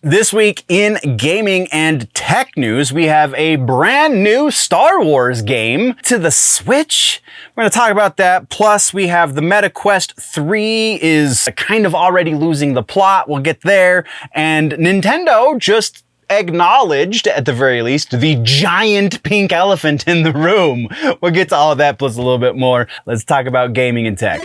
This week in gaming and tech news, we have a brand new Star Wars game to the Switch. We're going to talk about that. Plus, we have the Meta Quest 3 is kind of already losing the plot. We'll get there. And Nintendo just acknowledged, at the very least, the giant pink elephant in the room. We'll get to all of that plus a little bit more. Let's talk about gaming and tech.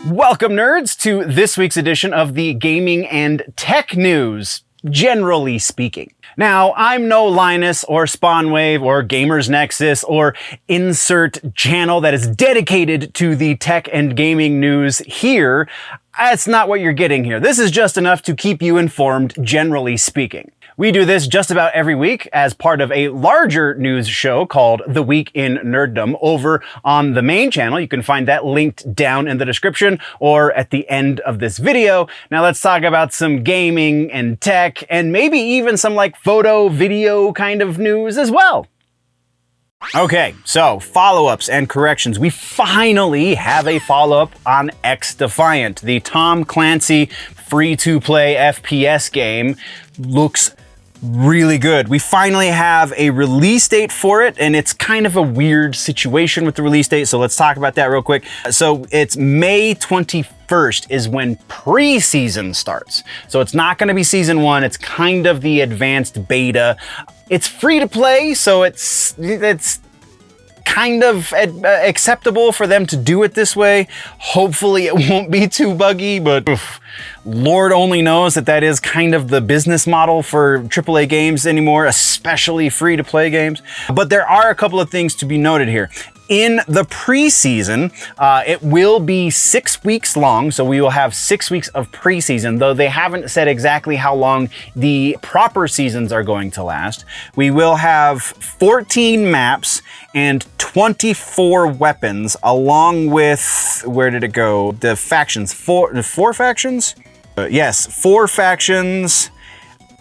Welcome, nerds, to this week's edition of the Gaming and Tech News, generally speaking. Now, I'm no Linus or Spawnwave or Gamers Nexus or insert channel that is dedicated to the tech and gaming news here. That's not what you're getting here. This is just enough to keep you informed, generally speaking. We do this just about every week as part of a larger news show called The Week in Nerddom over on the main channel. You can find that linked down in the description or at the end of this video. Now let's talk about some gaming and tech and maybe even some like photo, video kind of news as well. Okay, so follow-ups and corrections. We finally have a follow-up on XDefiant, the Tom Clancy free-to-play FPS game. Looks really good. We finally have a release date for it, and it's kind of a weird situation with the release date, so let's talk about that real quick. So it's May 21st is when pre-season starts. So it's not going to be season 1, it's kind of the advanced beta. It's free to play, so it's kind of acceptable for them to do it this way. Hopefully it won't be too buggy, but Lord only knows that is kind of the business model for AAA games anymore, especially free-to-play games. But there are a couple of things to be noted here. In the preseason, it will be 6 weeks long, so we will have 6 weeks of preseason, though they haven't said exactly how long the proper seasons are going to last. We will have 14 maps and 24 weapons, along with, where did it go? The factions, four factions? Yes, 4 factions.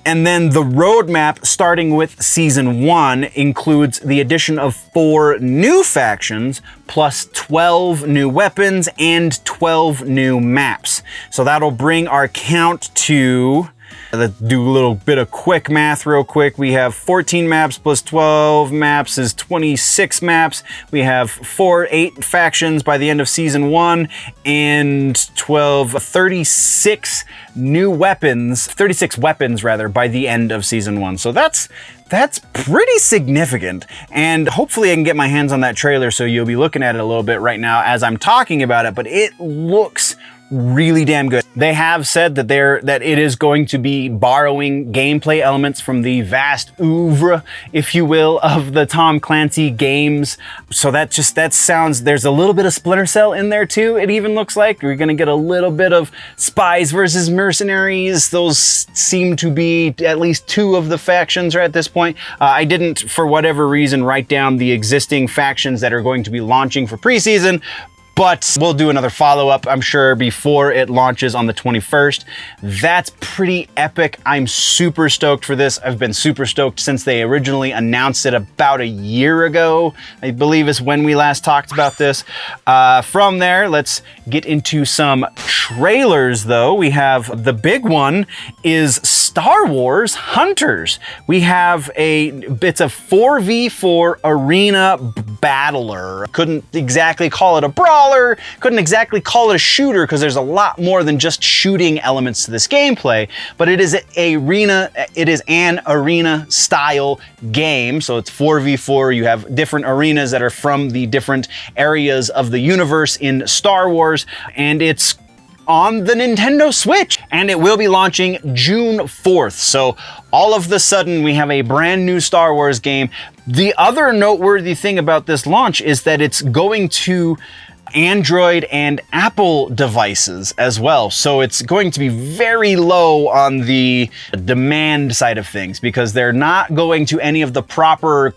And then the roadmap, starting with Season 1, includes the addition of 4 new factions, plus 12 new weapons and 12 new maps. So that'll bring our count to... Let's do a little bit of quick math real quick. We have 14 maps plus 12 maps is 26 maps. We have 8 factions by the end of Season 1 and 36 new weapons, 36 weapons rather, by the end of Season 1. So that's pretty significant, and hopefully I can get my hands on that trailer so you'll be looking at it a little bit right now as I'm talking about it, but it looks really damn good. They have said that it is going to be borrowing gameplay elements from the vast oeuvre, if you will, of the Tom Clancy games. So that sounds, there's a little bit of Splinter Cell in there too, it even looks like. We're gonna get a little bit of spies versus mercenaries. Those seem to be at least 2 of the factions right at this point. I didn't, for whatever reason, write down the existing factions that are going to be launching for preseason, but we'll do another follow-up, I'm sure, before it launches on the 21st. That's pretty epic. I'm super stoked for this. I've been super stoked since they originally announced it about a year ago, I believe is when we last talked about this. From there, let's get into some trailers, though. We have the big one is Star Wars Hunters. We have it's a 4v4 arena battler. Couldn't exactly call it a brawler, couldn't exactly call it a shooter because there's a lot more than just shooting elements to this gameplay, but it is an arena style game. So it's 4v4. You have different arenas that are from the different areas of the universe in Star Wars, and it's on the Nintendo Switch, and it will be launching June 4th. So all of the sudden we have a brand new Star Wars game. The other noteworthy thing about this launch is that it's going to Android and Apple devices as well. So it's going to be very low on the demand side of things because they're not going to any of the proper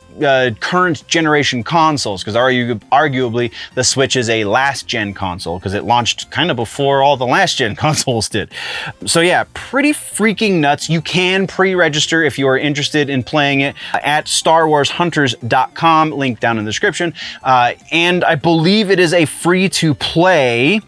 current generation consoles, because arguably the Switch is a last gen console because it launched kind of before all the last gen consoles did. So yeah, pretty freaking nuts. You can pre-register if you are interested in playing it at StarWarsHunters.com, link down in the description. And I believe it is a free to play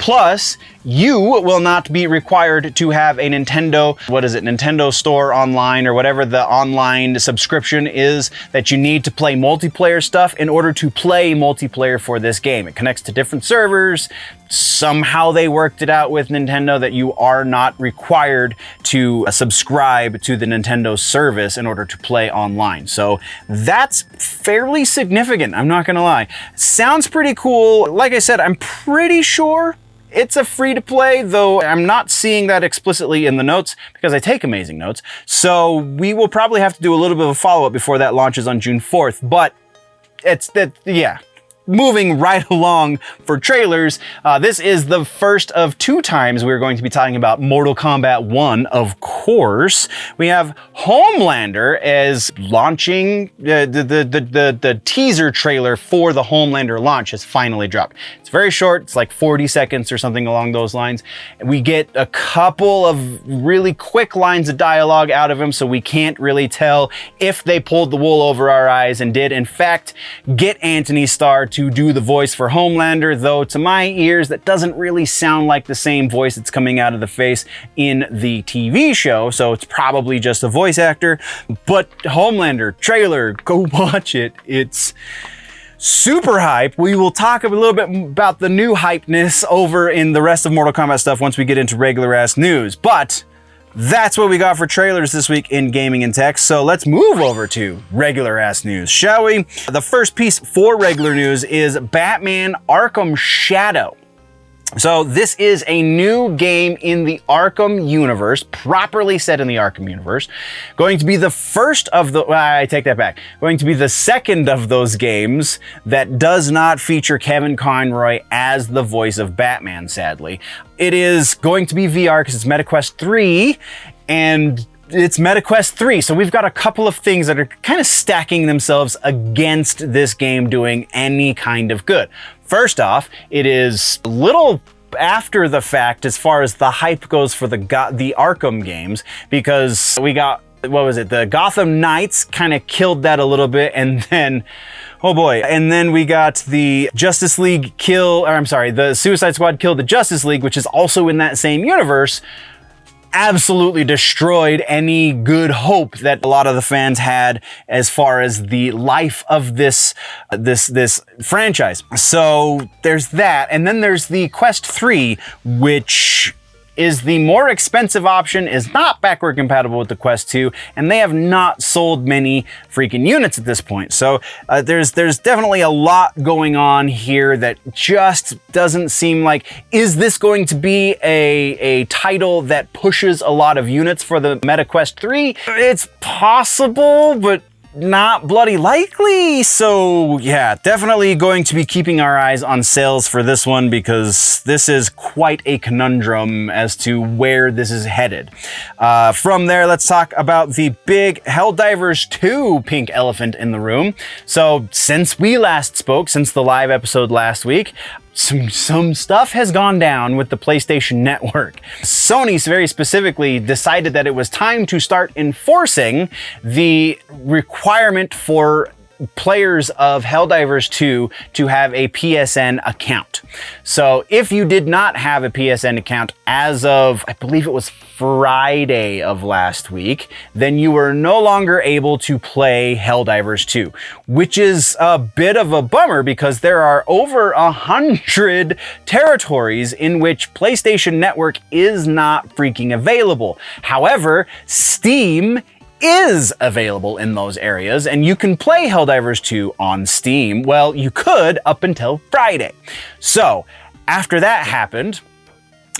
Plus, you will not be required to have a Nintendo Store online, or whatever the online subscription is that you need to play multiplayer stuff in order to play multiplayer for this game. It connects to different servers. Somehow they worked it out with Nintendo that you are not required to subscribe to the Nintendo service in order to play online. So that's fairly significant, I'm not gonna lie. Sounds pretty cool. Like I said, I'm pretty sure it's a free-to-play, though I'm not seeing that explicitly in the notes because I take amazing notes. So we will probably have to do a little bit of a follow-up before that launches on June 4th, but yeah. Moving right along for trailers, this is the first of 2 times we're going to be talking about Mortal Kombat 1, of course. We have Homelander as launching, the teaser trailer for the Homelander launch has finally dropped. It's very short, it's like 40 seconds or something along those lines. We get a couple of really quick lines of dialogue out of him, so we can't really tell if they pulled the wool over our eyes and did, in fact, get Anthony Starr to do the voice for Homelander, though to my ears that doesn't really sound like the same voice that's coming out of the face in the TV show, so it's probably just a voice actor. But Homelander trailer, go watch it. It's super hype. We will talk a little bit about the new hypeness over in the rest of Mortal Kombat stuff once we get into regular ass news, but that's what we got for trailers this week in gaming and tech, so let's move over to regular ass news, shall we? The first piece for regular news is Batman Arkham Shadow. So this is a new game in the Arkham universe, properly set in the Arkham universe. Going to be the first of the, I take that back, going to be the second of those games that does not feature Kevin Conroy as the voice of Batman, sadly. It is going to be VR because it's MetaQuest 3, and it's MetaQuest 3, so we've got a couple of things that are kind of stacking themselves against this game doing any kind of good. First off, it is a little after the fact as far as the hype goes for the Arkham games, because we got, what was it, the Gotham Knights kind of killed that a little bit, and then, oh boy, and then we got the Justice League the Suicide Squad killed the Justice League, which is also in that same universe. Absolutely destroyed any good hope that a lot of the fans had as far as the life of this franchise. So there's that, and then there's the Quest 3, which is the more expensive option, is not backward compatible with the Quest 2, and they have not sold many freaking units at this point. So there's definitely a lot going on here that just doesn't seem like, is this going to be a title that pushes a lot of units for the MetaQuest 3? It's possible, but not bloody likely. So yeah, definitely going to be keeping our eyes on sales for this one, because this is quite a conundrum as to where this is headed. From there, let's talk about the big Helldivers 2 pink elephant in the room. So since we last spoke, since the live episode last week, some stuff has gone down with the PlayStation Network. Sony very specifically decided that it was time to start enforcing the requirement for players of Helldivers 2 to have a PSN account. So if you did not have a PSN account as of, I believe it was Friday of last week, then you were no longer able to play Helldivers 2, which is a bit of a bummer because there are over 100 territories in which PlayStation Network is not freaking available. However, Steam is available in those areas, and you can play Helldivers 2 on Steam. Well, you could up until Friday. So after that happened,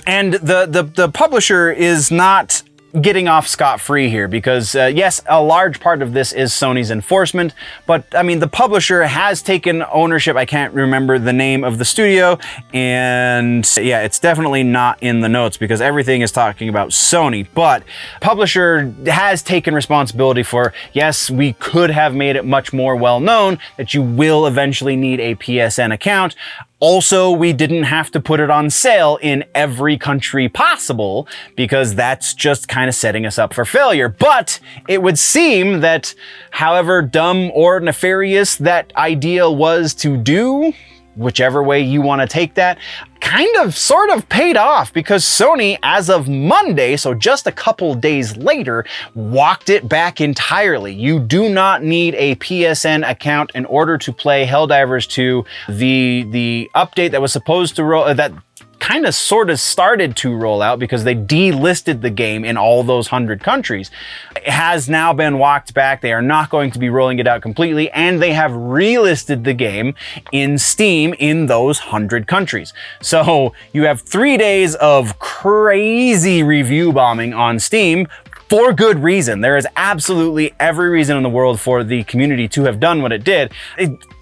and the publisher is not getting off scot-free here, because yes, a large part of this is Sony's enforcement, but I mean, the publisher has taken ownership. I can't remember the name of the studio, and yeah, it's definitely not in the notes because everything is talking about Sony, but publisher has taken responsibility for, yes, we could have made it much more well known that you will eventually need a PSN account. Also, we didn't have to put it on sale in every country possible, because that's just kind of setting us up for failure. But it would seem that however dumb or nefarious that idea was to do, whichever way you want to take that, kind of sort of paid off, because Sony, as of Monday, so just a couple days later, walked it back entirely. You do not need a PSN account in order to play Helldivers 2. The update that was supposed to roll, that kind of sort of started to roll out because they delisted the game in all those 100 countries. It has now been walked back. They are not going to be rolling it out completely, and they have relisted the game in Steam in those 100 countries. So you have 3 days of crazy review bombing on Steam, for good reason. There is absolutely every reason in the world for the community to have done what it did.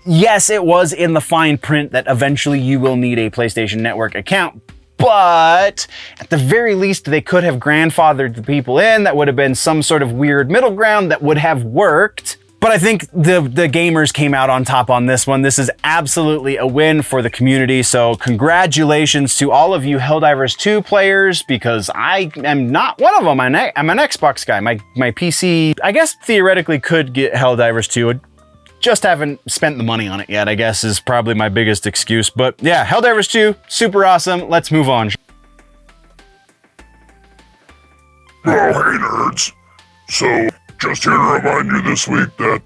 Yes, it was in the fine print that eventually you will need a PlayStation Network account, but at the very least, they could have grandfathered the people in. That would have been some sort of weird middle ground that would have worked. But I think the gamers came out on top on this one. This is absolutely a win for the community. So congratulations to all of you Helldivers 2 players, because I am not one of them. I'm an Xbox guy. My PC, I guess, theoretically could get Helldivers 2. I just haven't spent the money on it yet, I guess, is probably my biggest excuse. But yeah, Helldivers 2, super awesome. Let's move on. Oh, hey nerds. So, just here to remind you this week that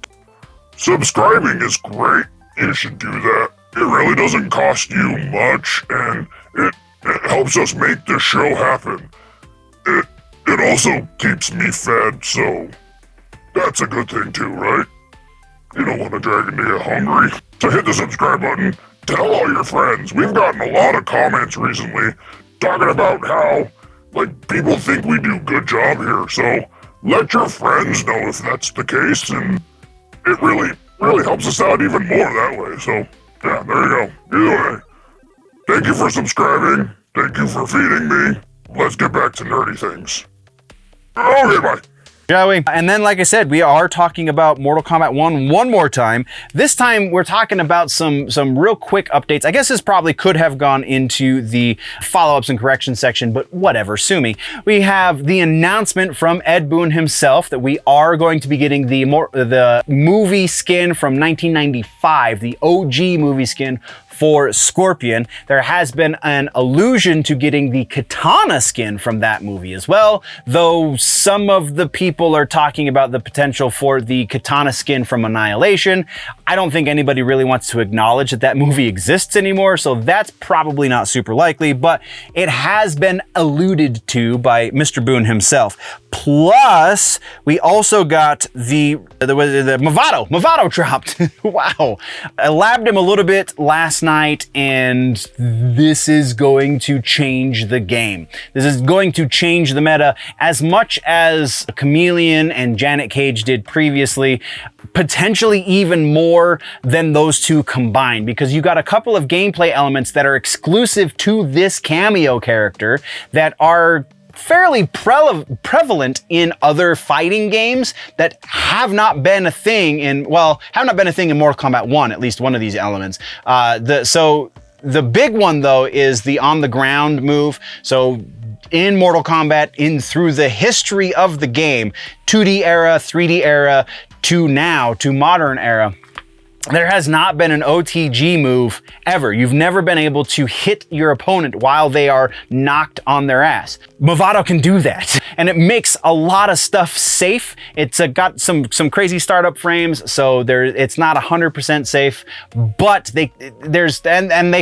subscribing is great. You should do that. It really doesn't cost you much, and it helps us make this show happen. It also keeps me fed, so that's a good thing too, right? You don't want a dragon to get hungry. So hit the subscribe button, tell all your friends. We've gotten a lot of comments recently talking about how, people think we do a good job here, so let your friends know if that's the case, and it really helps us out even more that way. So, yeah, there you go. Either way, thank you for subscribing. Thank you for feeding me. Let's get back to nerdy things. Okay, bye. Shall we? And then, like I said, we are talking about Mortal Kombat 1 one more time. This time, we're talking about some real quick updates. I guess this probably could have gone into the follow-ups and corrections section, but whatever, sue me. We have the announcement from Ed Boon himself that we are going to be getting the movie skin from 1995, the OG movie skin for Scorpion. There has been an allusion to getting the Katana skin from that movie as well, though some of the people are talking about the potential for the Katana skin from Annihilation. I don't think anybody really wants to acknowledge that that movie exists anymore, so that's probably not super likely, but it has been alluded to by Mr. Boon himself. Plus, we also got the Movado. Movado dropped. Wow. I labbed him a little bit last night, and this is going to change the game. This is going to change the meta as much as Chameleon and Janet Cage did previously, potentially even more than those two combined, because you got a couple of gameplay elements that are exclusive to this cameo character that are fairly prevalent in other fighting games that have not been a thing in Mortal Kombat 1, at least one of these elements. So the big one though is the on the ground move. So in Mortal Kombat, through the history of the game, 2D era, 3D era, to now, to modern era, there has not been an OTG move ever. You've never been able to hit your opponent while they are knocked on their ass. Movado can do that, and it makes a lot of stuff safe. It's got some crazy startup frames, so it's not 100% safe, but they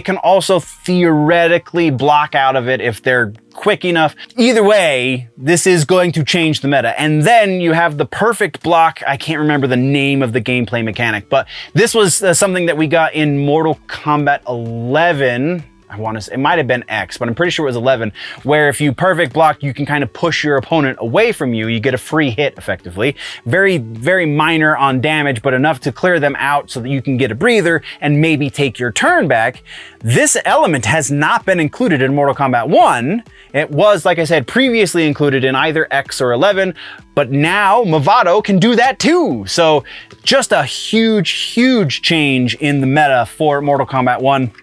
can also theoretically block out of it if they're quick enough. Either way, this is going to change the meta. And then you have the perfect block. I can't remember the name of the gameplay mechanic, but this was something that we got in Mortal Kombat 11. It might have been X, but I'm pretty sure it was 11, where if you perfect block, you can kind of push your opponent away from you. You get a free hit, effectively. Very, very minor on damage, but enough to clear them out so that you can get a breather and maybe take your turn back. This element has not been included in Mortal Kombat 1. It was, like I said, previously included in either X or 11, but now Movado can do that too. So just a huge, huge change in the meta for Mortal Kombat 1.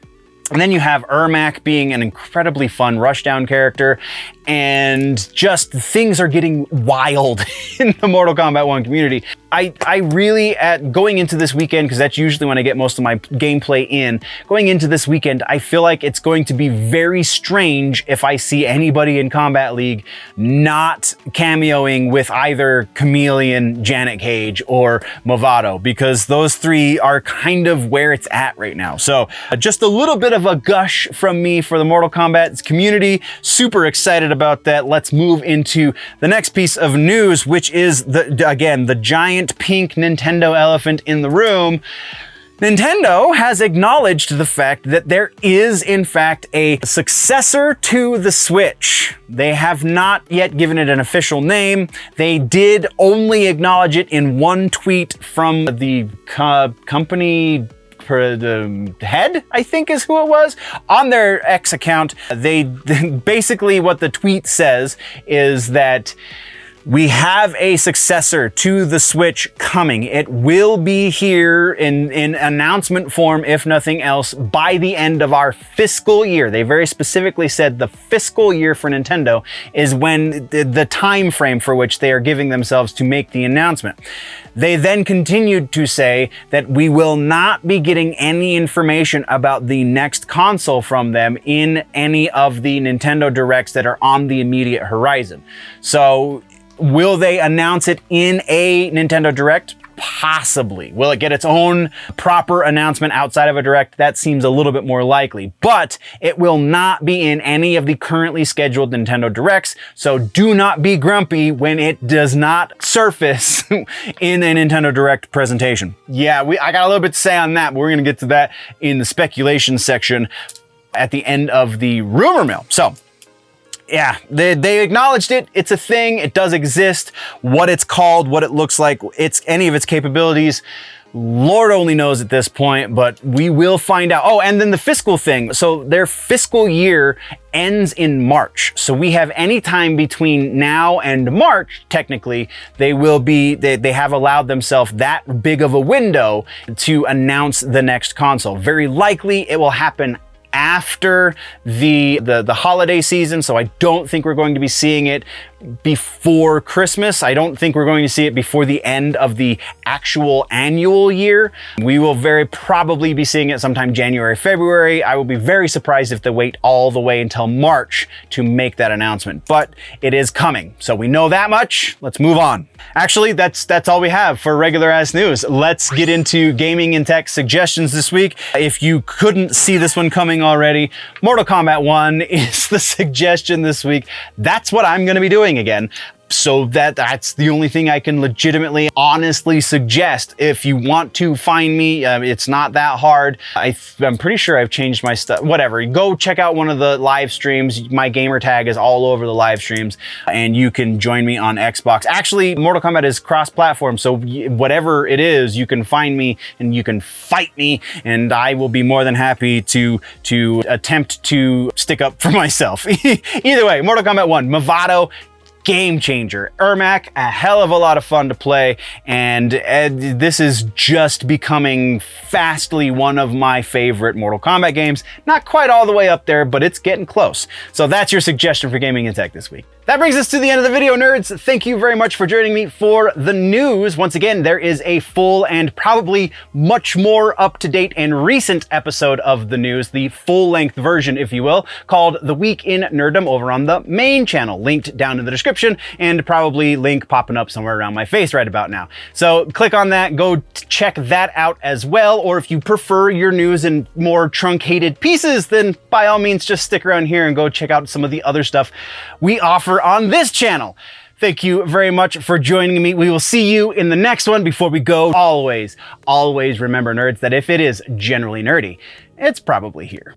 And then you have Ermac being an incredibly fun rushdown character, and just things are getting wild in the Mortal Kombat 1 community. I really, going into this weekend, because that's usually when I get most of my gameplay in, going into this weekend, I feel like it's going to be very strange if I see anybody in Combat League not cameoing with either Chameleon, Janet Cage, or Movado, because those three are kind of where it's at right now. So just a little bit of a gush from me for the Mortal Kombat community. Super excited about that. Let's move into the next piece of news, which is the giant pink Nintendo elephant in the room. Nintendo has acknowledged the fact that there is, in fact, a successor to the Switch. They have not yet given it an official name. They did only acknowledge it in one tweet from the company the head, I think is who it was, on their X account. They basically, what the tweet says is that we have a successor to the Switch coming. It will be here in announcement form, if nothing else, by the end of our fiscal year. They very specifically said the fiscal year for Nintendo is when the time frame for which they are giving themselves to make the announcement. They then continued to say that we will not be getting any information about the next console from them in any of the Nintendo Directs that are on the immediate horizon. So, will they announce it in a Nintendo Direct? Possibly. Will it get its own proper announcement outside of a Direct? That seems a little bit more likely, but it will not be in any of the currently scheduled Nintendo Directs, so do not be grumpy when it does not surface in a Nintendo Direct presentation. Yeah, I got a little bit to say on that, but we're going to get to that in the speculation section at the end of the rumor mill. So, yeah, they acknowledged it. It's a thing. It does exist. What it's called, what it looks like, any of its capabilities, Lord only knows at this point, but we will find out. Oh, and then the fiscal thing. So their fiscal year ends in March. So we have any time between now and March, technically, they have allowed themselves that big of a window to announce the next console. Very likely it will happen after the holiday season, so I don't think we're going to be seeing it before Christmas. I don't think we're going to see it before the end of the actual annual year. We will very probably be seeing it sometime January, February. I will be very surprised if they wait all the way until March to make that announcement, but it is coming. So we know that much. Let's move on. Actually, that's all we have for regular ass news. Let's get into gaming and tech suggestions this week. If you couldn't see this one coming already, Mortal Kombat 1 is the suggestion this week. That's what I'm going to be doing again. So that's the only thing I can legitimately, honestly suggest. If you want to find me, it's not that hard. I'm pretty sure I've changed my stuff. Whatever, go check out one of the live streams. My gamer tag is all over the live streams, and you can join me on Xbox. Actually, Mortal Kombat is cross-platform, so whatever it is, you can find me and you can fight me, and I will be more than happy to attempt to stick up for myself. Either way, Mortal Kombat 1, Movado, game changer. Ermac, a hell of a lot of fun to play, and this is just becoming fastly one of my favorite Mortal Kombat games. Not quite all the way up there, but it's getting close. So that's your suggestion for gaming and tech this week. That brings us to the end of the video, nerds. Thank you very much for joining me for the news. Once again, there is a full and probably much more up-to-date and recent episode of the news, the full-length version, if you will, called The Week in Nerddom over on the main channel, linked down in the description, and probably link popping up somewhere around my face right about now. So click on that, go check that out as well, or if you prefer your news in more truncated pieces, then by all means just stick around here and go check out some of the other stuff we offer on this channel. Thank you very much for joining me. We will see you in the next one. Before we go, always remember, nerds, that if it is generally nerdy, it's probably here.